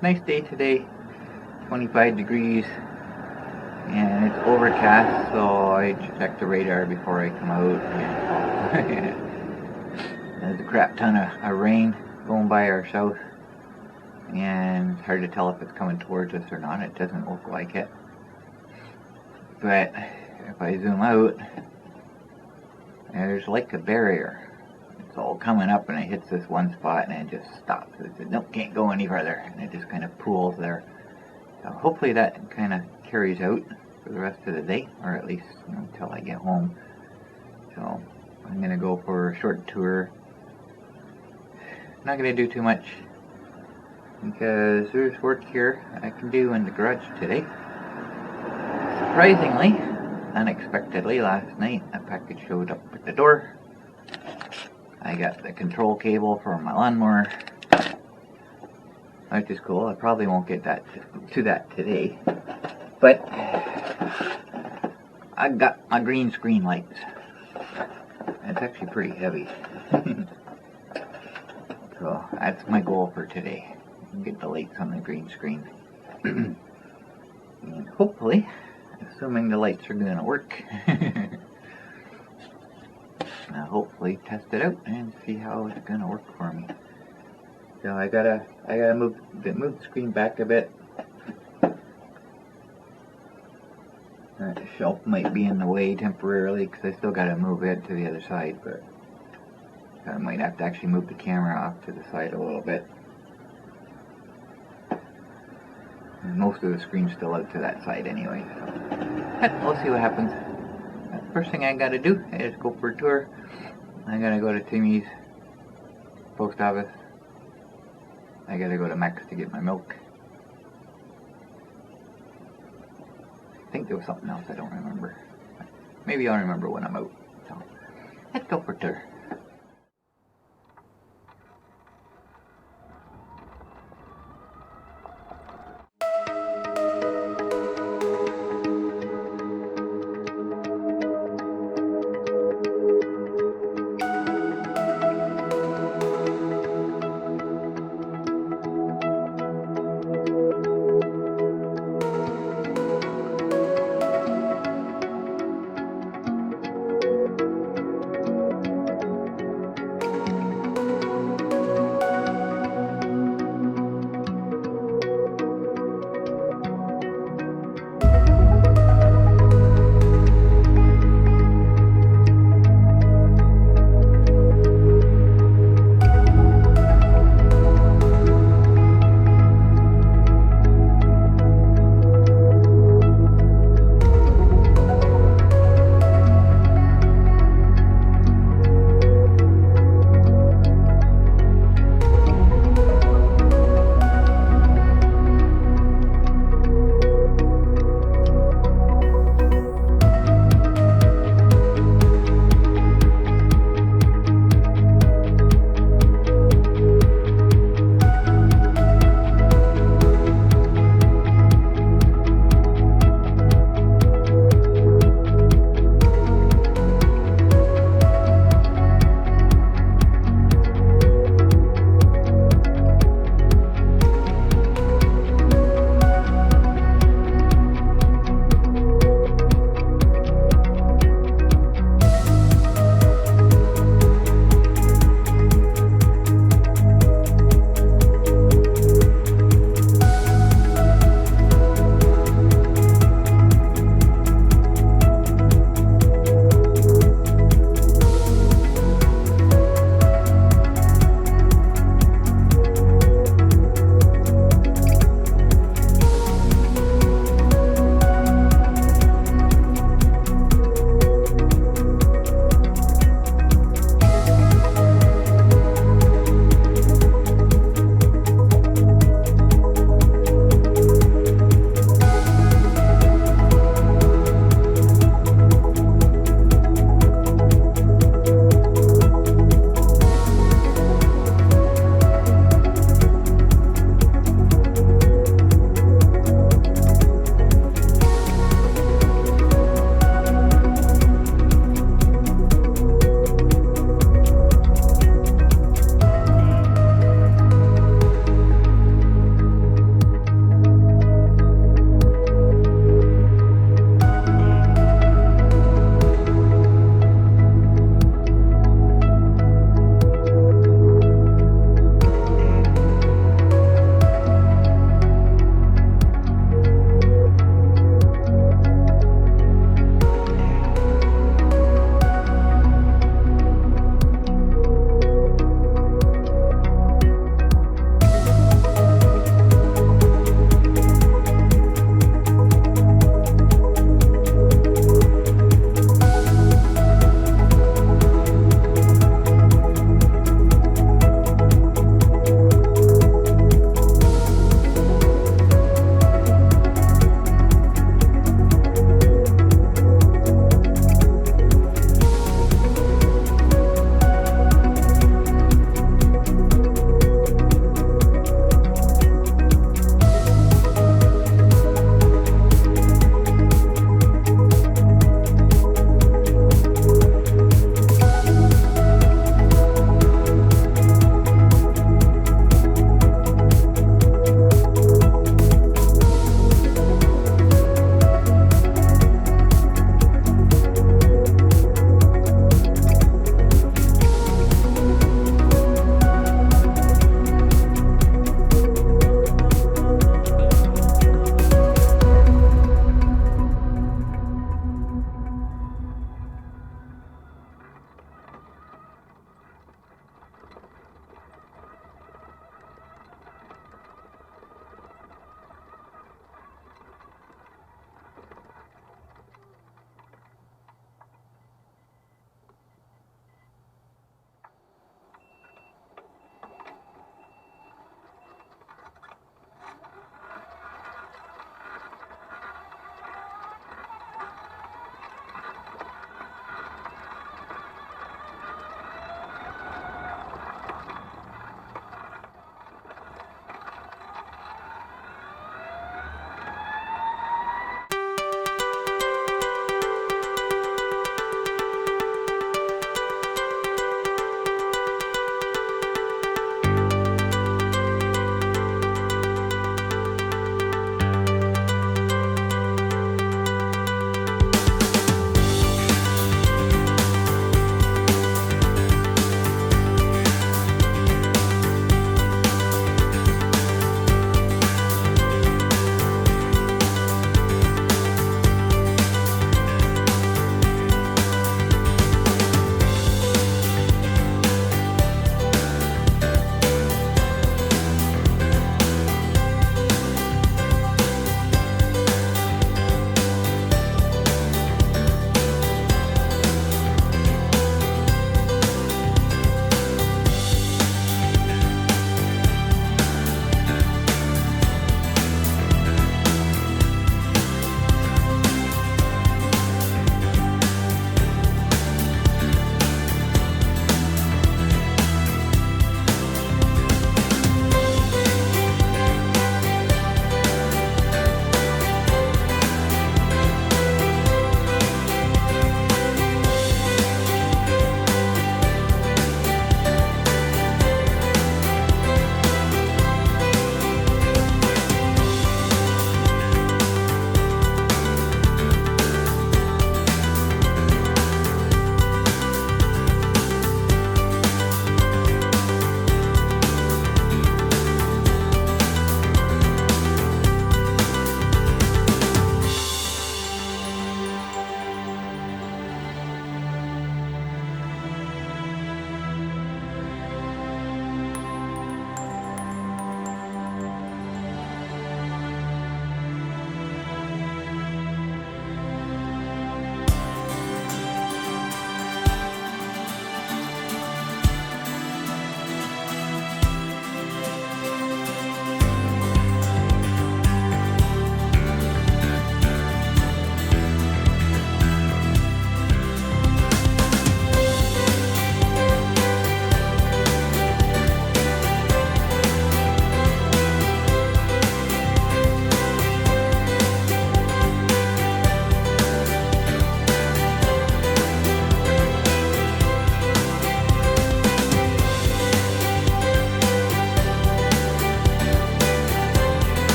Nice day today, 25 degrees, and it's overcast, so I check the radar before I come out. There's a crap ton of rain going by our south, and it's hard to tell if it's coming towards us or not. It doesn't look like it. But if I zoom out, there's like a barrier. It's all coming up and it hits this one spot and it just stops. It says, nope, can't go any further. And it just kind of pools there. So hopefully that kind of carries out for the rest of the day, or at least until I get home. So I'm going to go for a short tour. Not going to do too much because there's work here I can do in the garage today. Surprisingly, unexpectedly, last night a package showed up at the door. I got the control cable for my lawnmower, which is cool. I probably won't get to that today, but I got my green screen lights. It's actually pretty heavy. So that's my goal for today. Get the lights on the green screen. And hopefully, assuming the lights are going to work, I'll hopefully test it out and see how it's going to work for me. So I gotta move the screen back a bit. That shelf might be in the way temporarily because I still gotta move it to the other side, but I might have to actually move the camera off to the side a little bit. And most of the screen's still out to that side anyway, so we'll see what happens. First thing I gotta do is go for a tour. I gotta go to Timmy's post office. I gotta go to Mac's to get my milk. I think there was something else I don't remember. Maybe I'll remember when I'm out. So let's go for a tour.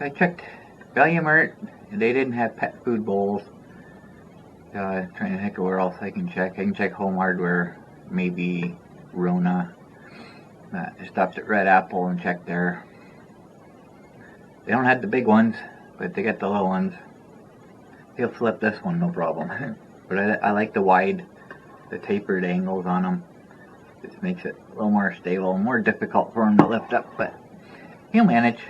I checked Value Mart, and they didn't have pet food bowls. Trying to think of where else I can check. I can check Home Hardware, maybe Rona. I stopped at Red Apple and checked there. They don't have the big ones, but they got the little ones. They'll flip this one, no problem. But I like the tapered angles on them. This makes it a little more stable, more difficult for them to lift up, but he'll manage.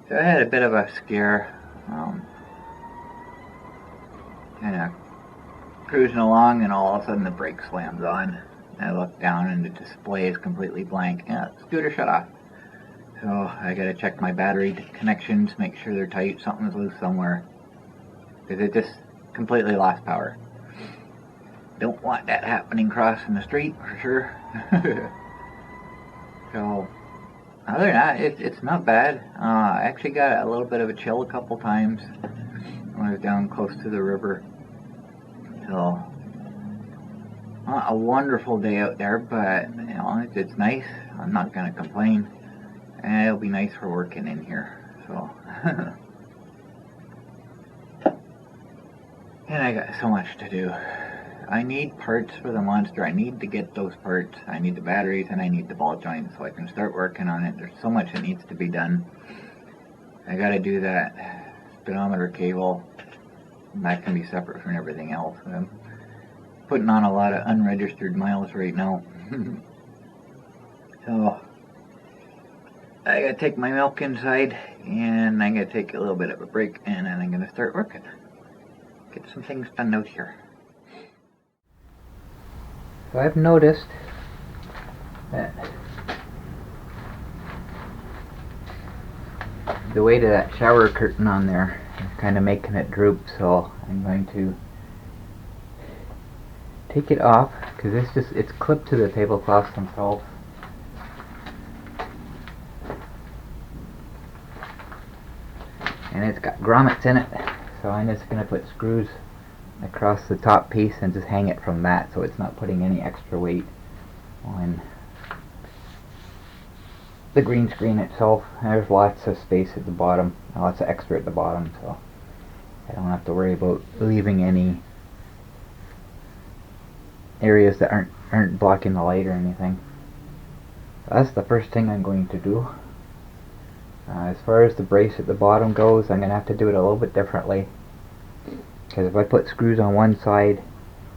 So I had a bit of a scare. Kind of cruising along, and all of a sudden the brake slams on. I look down and the display is completely blank. Yeah, scooter shut off. So I gotta check my battery connections, make sure they're tight, something's loose somewhere. Because it just completely lost power. Don't want that happening crossing the street for sure. So other than that, it's not bad. I actually got a little bit of a chill a couple times when I was down close to the river. So a wonderful day out there, but you know, it's nice. I'm not gonna complain, and it'll be nice for working in here. So and I got so much to do. I need parts for the monster. I need to get those parts. I need the batteries, and I need the ball joints so I can start working on it. There's so much that needs to be done. I gotta do that speedometer cable. That can be separate from everything else. I'm putting on a lot of unregistered miles right now. So I gotta take my milk inside, and I'm gonna take a little bit of a break, and then I'm gonna start working. Get some things done out here. So I've noticed that the weight of that shower curtain on there is kind of making it droop, so I'm going to take it off, because it's clipped to the tablecloths themselves. And it's got grommets in it, so I'm just going to put screws across the top piece and just hang it from that, so it's not putting any extra weight on the green screen itself. There's lots of space at the bottom, lots of extra at the bottom, so I don't have to worry about leaving any areas that aren't blocking the light or anything. So that's the first thing I'm going to do. As far as the brace at the bottom goes, I'm going to have to do it a little bit differently, because if I put screws on one side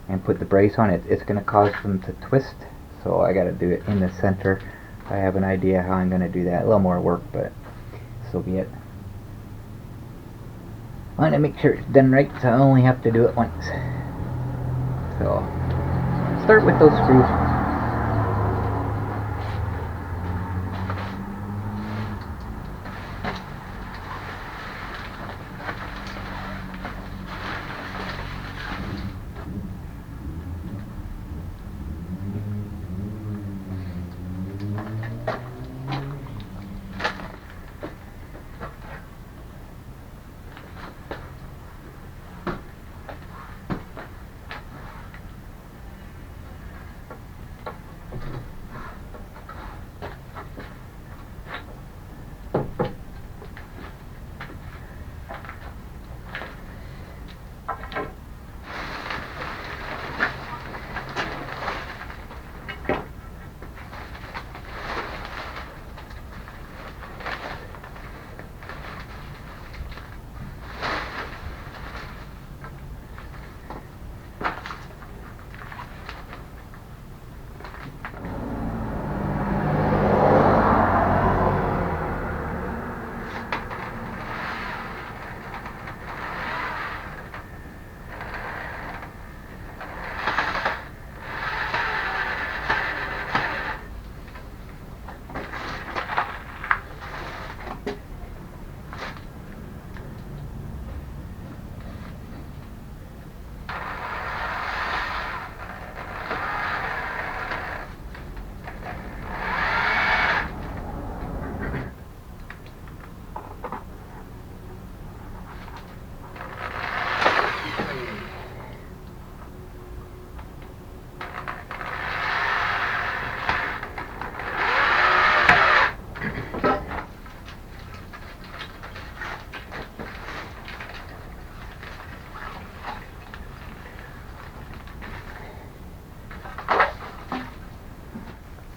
and put the brace on it, it's going to cause them to twist, so I got to do it in the center. I have an idea how I'm going to do that. A little more work, but so be it. I want to make sure it's done right, so I only have to do it once. So start with those screws.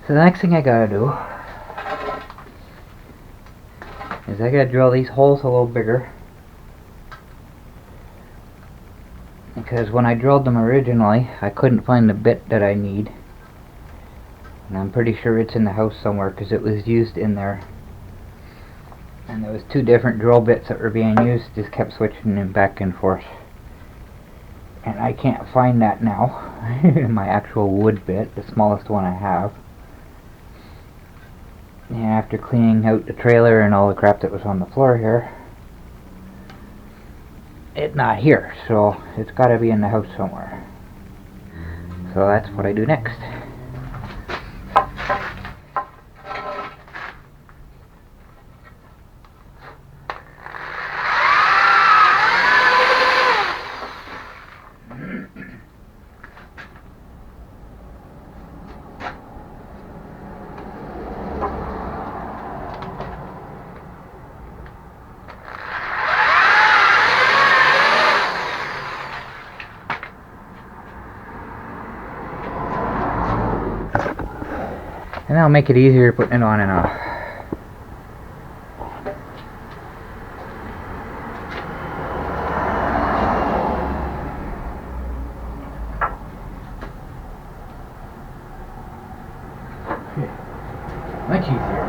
So the next thing I gotta do is I gotta drill these holes a little bigger, because when I drilled them originally I couldn't find the bit that I need, and I'm pretty sure it's in the house somewhere because it was used in there, and there was two different drill bits that were being used, just kept switching them back and forth, and I can't find that now. My actual wood bit, the smallest one I have. And after cleaning out the trailer and all the crap that was on the floor here, it's not here, so it's got to be in the house somewhere. So that's what I do next. And that'll make it easier putting it on and off. Okay. Much easier.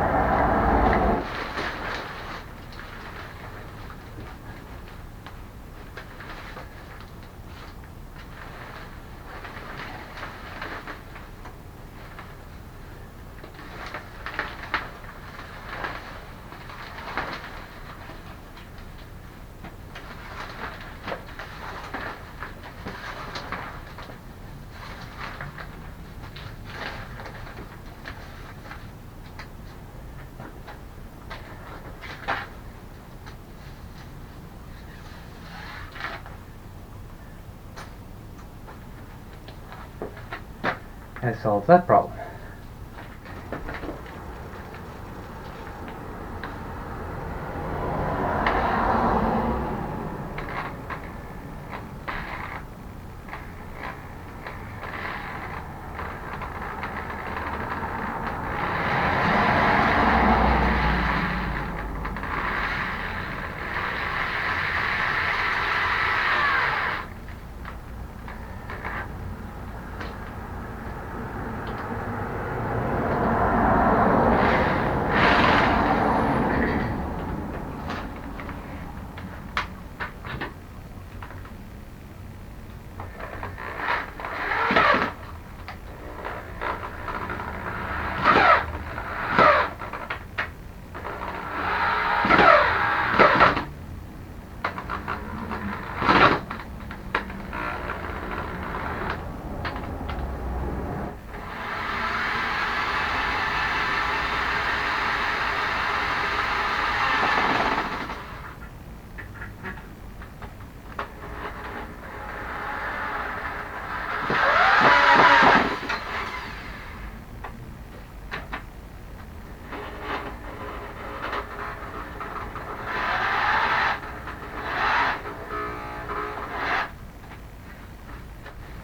That solves that problem.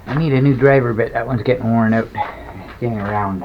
I need a new driver bit. That one's getting worn out. It's getting around.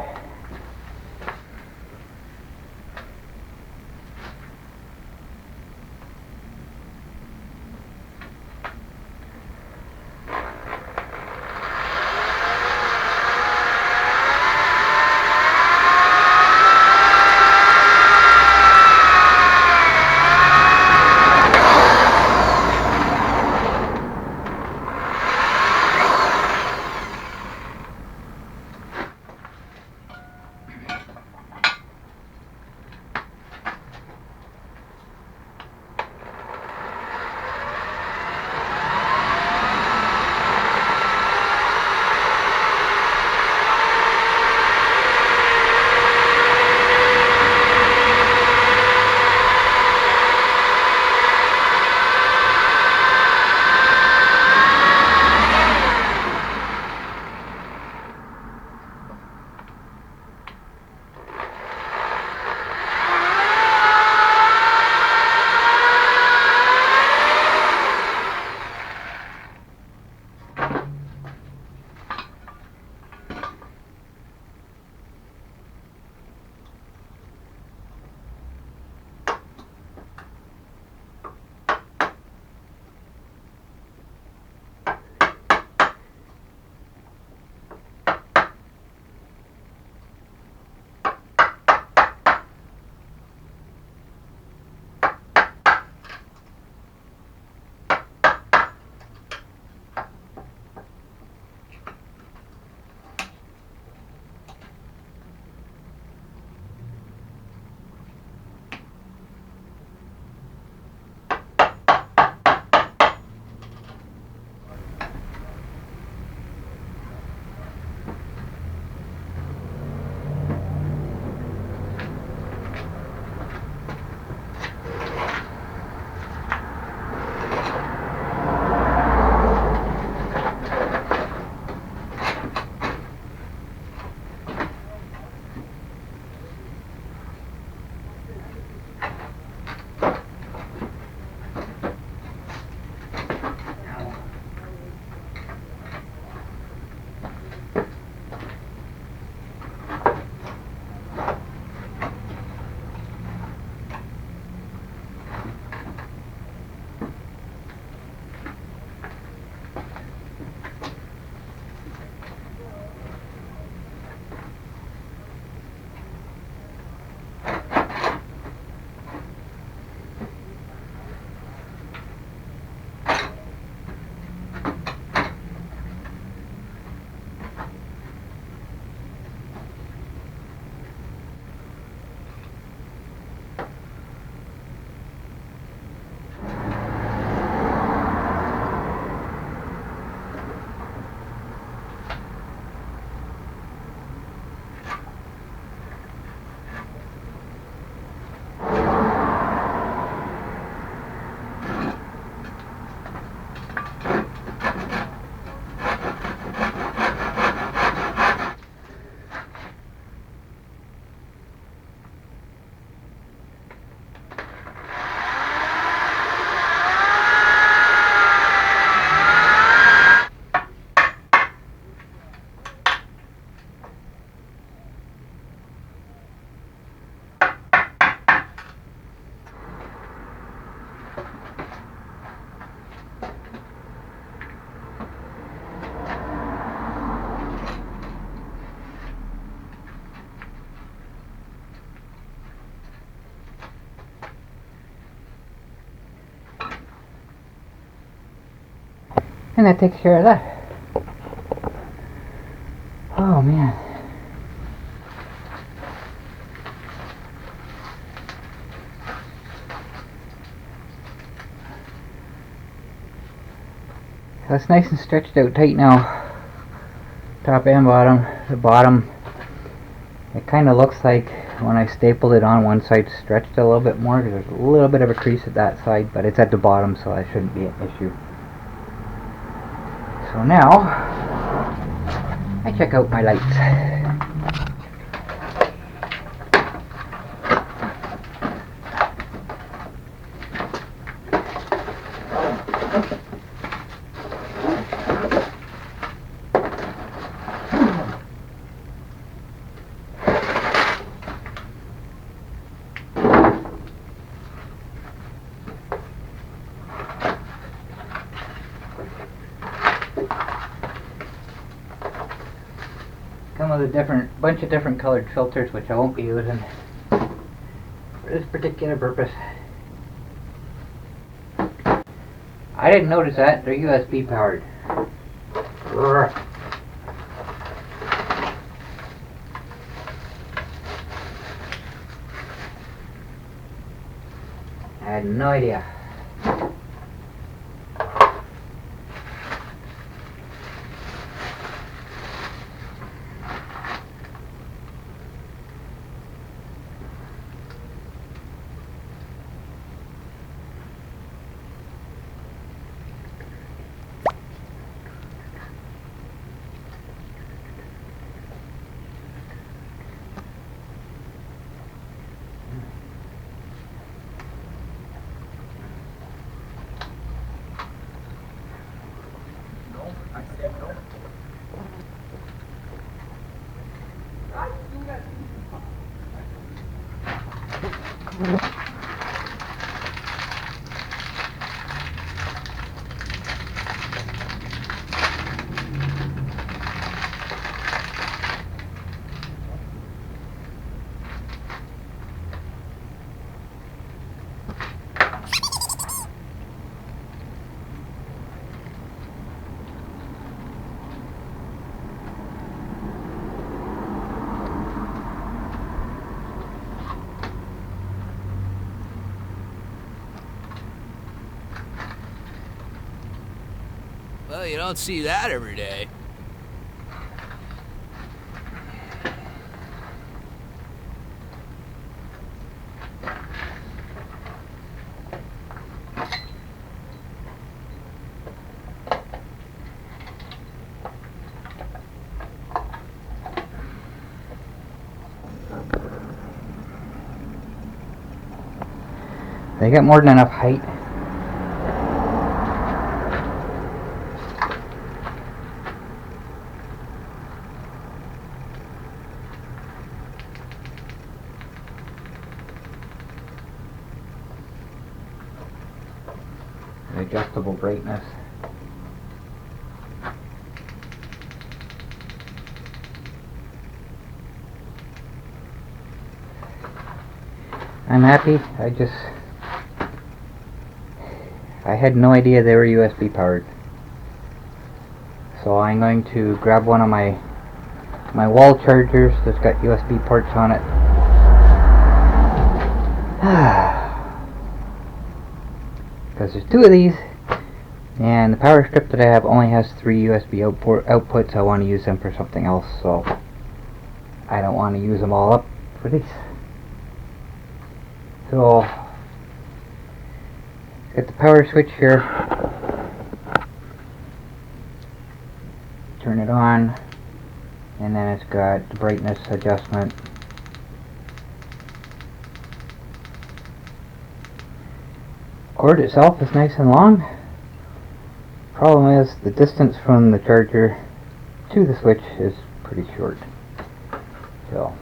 And that takes care of that. Oh man. So it's nice and stretched out tight now. Top and bottom. The bottom, it kind of looks like when I stapled it on, one side stretched a little bit more. There's a little bit of a crease at that side, but it's at the bottom, so that shouldn't be an issue. So now, I check out my lights. Come with a bunch of different colored filters, which I won't be using for this particular purpose. I didn't notice that. They're USB powered. I had no idea. Well, you don't see that every day. They got more than enough height. Adjustable brightness. I'm happy. I had no idea they were USB powered. So I'm going to grab one of my wall chargers that's got USB ports on it. Because there's two of these, and the power strip that I have only has 3 USB outputs. I want to use them for something else, so I don't want to use them all up for these. So, got the power switch here. Turn it on, and then it's got the brightness adjustment. Cord itself is nice and long. Problem is the distance from the charger to the switch is pretty short. So,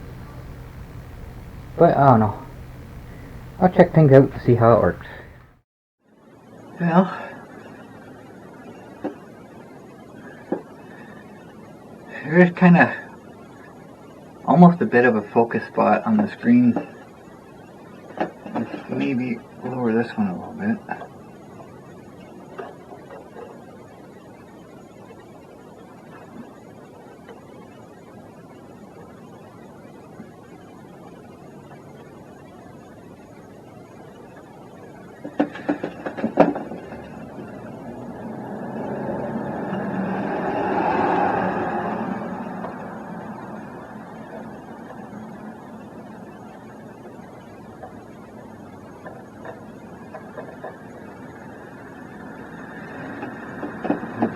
but I don't know. I'll check things out to see how it works. Well, there's kind of almost a bit of a focus spot on the screen. Let's maybe lower this one a little bit.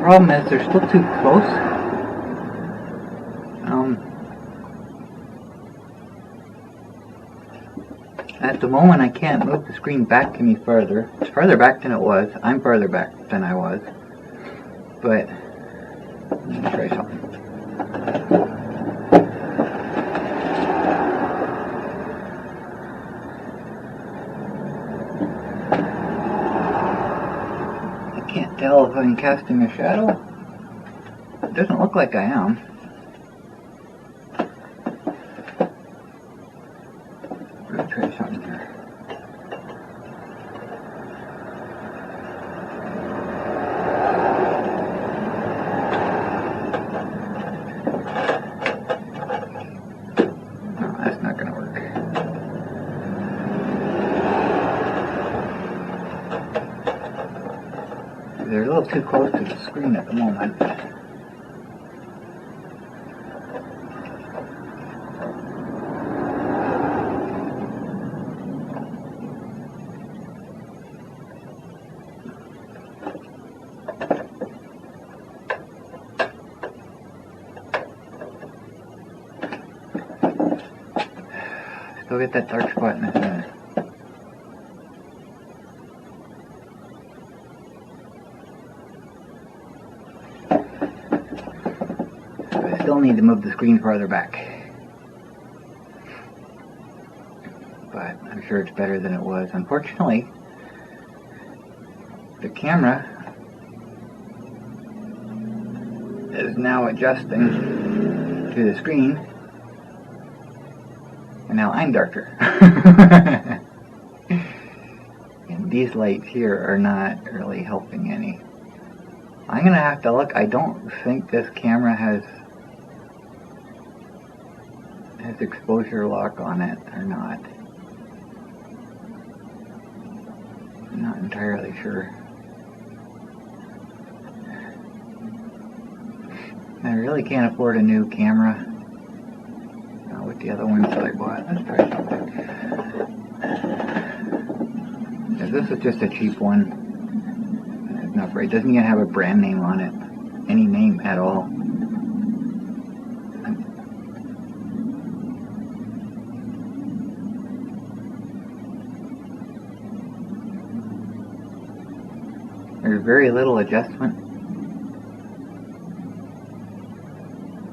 problem is they're still too close. At the moment I can't move the screen back any further. It's further back than it was. I'm further back than I was. But, let me try something. I can't tell if I'm casting a shadow. It doesn't look like I am. Let me try something here. No, that's not going to work. They're a little too close to the screen at the moment. Still get that dark spot in the center. I still need to move the screen farther back. But I'm sure it's better than it was. Unfortunately, the camera is now adjusting to the screen. And now I'm darker. And these lights here are not really helping any. I'm going to have to look. I don't think this camera has exposure lock on it or not. I'm not entirely sure. I really can't afford a new camera. With the other ones that I bought. Let's try something. Yeah, this is just a cheap one. It's not very, it doesn't even have a brand name on it. Any name at all. There's very little adjustment.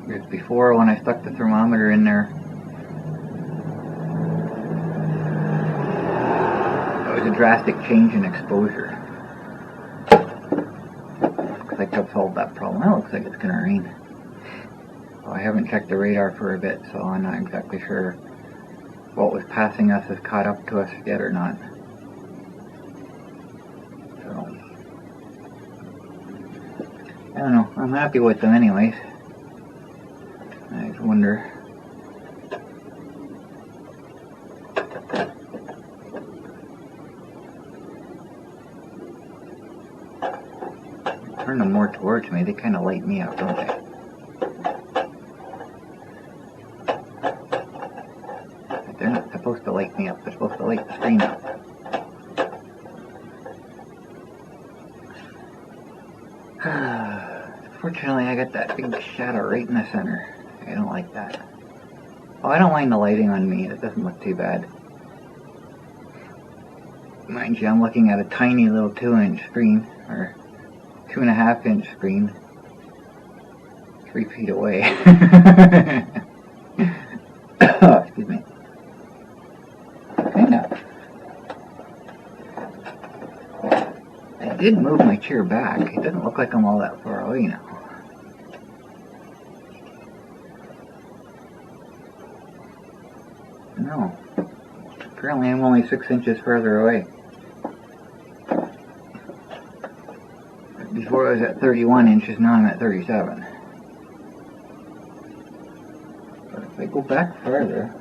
Because before, when I stuck the thermometer in there, it was a drastic change in exposure. Looks like I've solved that problem. It looks like it's going to rain. Well, I haven't checked the radar for a bit, so I'm not exactly sure what was passing us has caught up to us yet or not. So, I don't know. I'm happy with them anyways. I just wonder. Turn them more towards me, they kind of light me up, don't they? But they're not supposed to light me up, they're supposed to light the screen up. Fortunately, I got that big shadow right in the center. I don't like that. Oh, I don't mind the lighting on me. It doesn't look too bad. Mind you, I'm looking at a tiny little 2-inch screen, or 2.5-inch screen, 3 feet away. Excuse me. Kinda. I did move my chair back. It doesn't look like I'm all that far away now. No. Apparently I'm only 6 inches further away. Before I was at 31 inches, now I'm at 37. But if I go back further,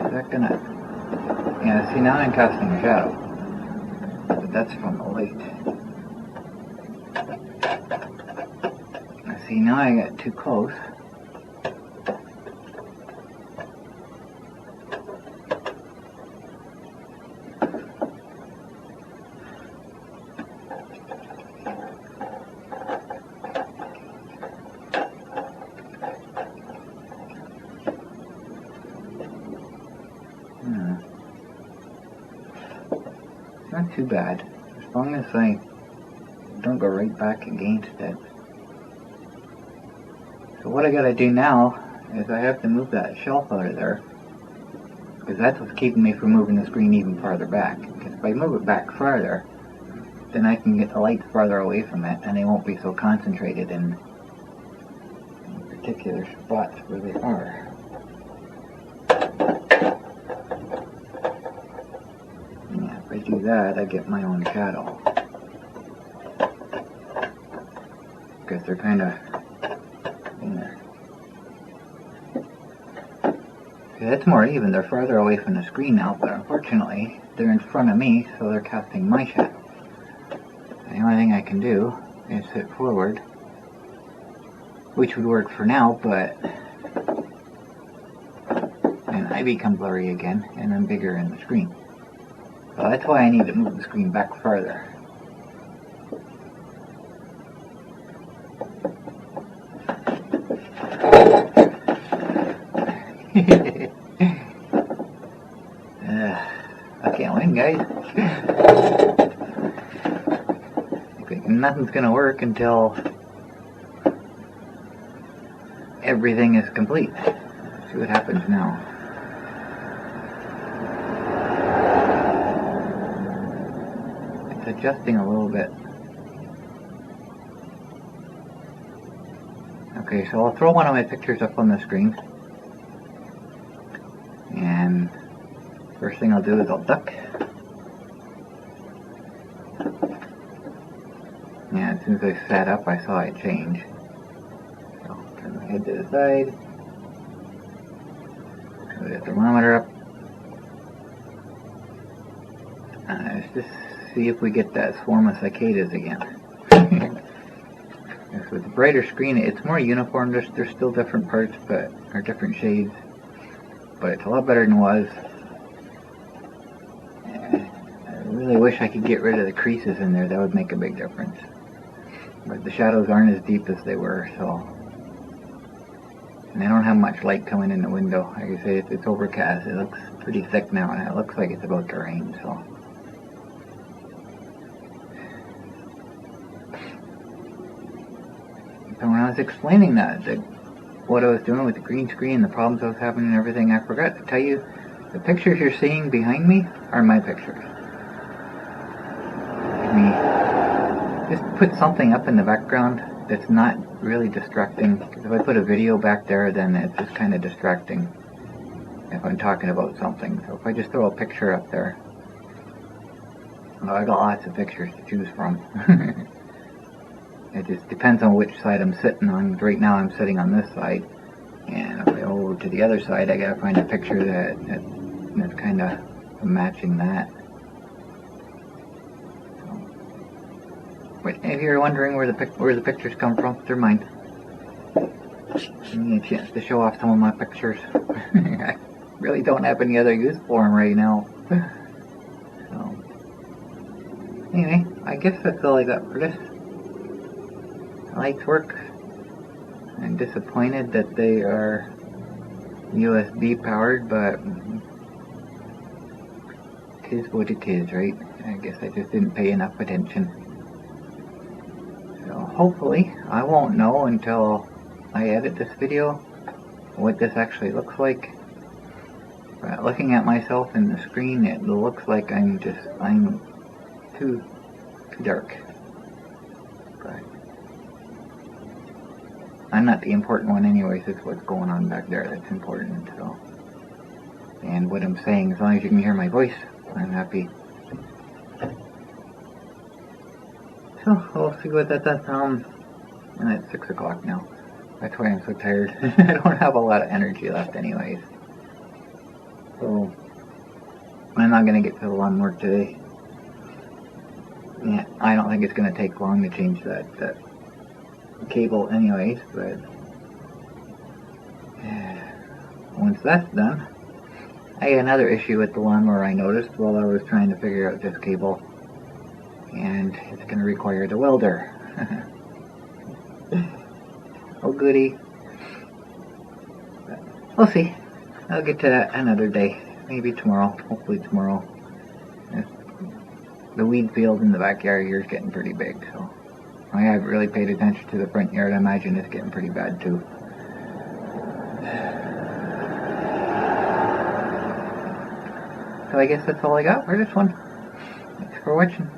is that gonna... Yeah, see, now I'm casting a shadow. But that's from the light. See, now I got too close. not too bad, as long as I don't go right back against it. So what I gotta do now is I have to move that shelf out of there, because that's what's keeping me from moving the screen even farther back. Because if I move it back farther, then I can get the lights farther away from it, and they won't be so concentrated in particular spots where they are. Yeah, if I do that, I get my own shadow. Because they're kind of in there. See, that's more even. They're farther away from the screen now, but unfortunately, they're in front of me, so they're casting my shadow. The only thing I can do is sit forward, which would work for now, but then I become blurry again, and I'm bigger in the screen. So that's why I need to move the screen back farther. I can't win, guys. Nothing's gonna work until everything is complete. Let's see what happens now. It's adjusting a little bit. Okay, so I'll throw one of my pictures up on the screen. And first thing I'll do is I'll duck. Yeah, as soon as I sat up, I saw it change. So, turn my head to the side. Put the thermometer up. Let's just see if we get that swarm of cicadas again. With the brighter screen, it's more uniform. There's still different parts, but or different shades. But it's a lot better than it was. I really wish I could get rid of the creases in there. That would make a big difference. But the shadows aren't as deep as they were, so. And I don't have much light coming in the window. Like I say, it's overcast. It looks pretty thick now, and it looks like it's about to rain, so. So when I was explaining that what I was doing with the green screen, the problems I was having and everything, I forgot to tell you, the pictures you're seeing behind me are my pictures. Just put something up in the background that's not really distracting. Because if I put a video back there, then it's just kind of distracting if I'm talking about something. So if I just throw a picture up there, well, I got lots of pictures to choose from. It just depends on which side I'm sitting on. Right now I'm sitting on this side, and if I go over to the other side, I gotta find a picture that's kind of matching that. But if you're wondering where the pictures come from, they're mine. Give me a chance to show off some of my pictures. I really don't have any other use for them right now. So, anyway, I guess that's all I got for this. The lights work. I'm disappointed that they are USB powered, but it is what it is, right? I guess I just didn't pay enough attention. So hopefully I won't know until I edit this video what this actually looks like. But looking at myself in the screen, it looks like I'm too dark. But I'm not the important one anyways. It's what's going on back there that's important. So, and what I'm saying, as long as you can hear my voice, I'm happy. So we'll see what that does. And it's 6 o'clock now. That's why I'm so tired. I don't have a lot of energy left anyways. So I'm not gonna get to the lawnmower today. Yeah, I don't think it's gonna take long to change that cable anyways, but once that's done, I had another issue with the lawnmower I noticed while I was trying to figure out this cable, and it's going to require the welder. Oh goody. But we'll see. I'll get to that another day, maybe tomorrow, hopefully tomorrow. If the weed field in the backyard here is getting pretty big, so I haven't really paid attention to the front yard. I imagine it's getting pretty bad too. So I guess that's all I got for this one. Thanks for watching.